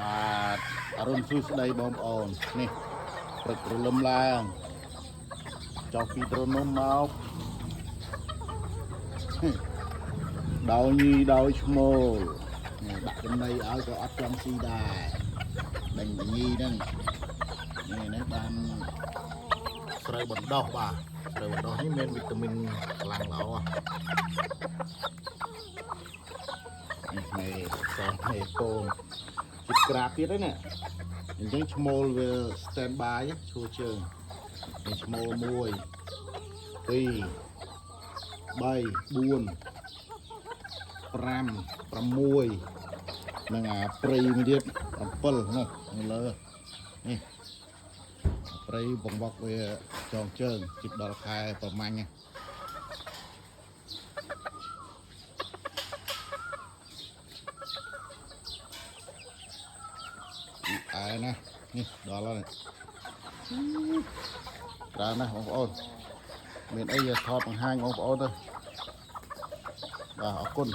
បាទអរុនសួស្ដីបងប្អូននេះព្រឹករលឹមឡើងចុះពីត្រនំមកដោយញីដោយឈ្មោលនេះដាក់ចំណីឲ្យក៏អត់ចង់ស៊ីដែរដេញញីហ្នឹងនេះបានស្រូវបណ្ដោះបាទស្រូវបណ្ដោះនេះមានវីតាមីនខ្លាំងល្អនេះសោះនេះពងជិតក្រាបទៀតហ្នឹងអញ្ចឹងឈ្មោលវា stand by ឈួរជើងនេះឈ្មោល1 2 3 4 5 6នឹងអាព្រៃមួយទៀត7នោះលើនេះព្រៃបង្វឹកវាចងជើងជិតដល់ខែប្រមាញ់ឯណានេះដល់ហើយច្រើនណាស់បងប្អូនមានអីថតបង្ហាញបងប្អូនទៅបាទអរគុណ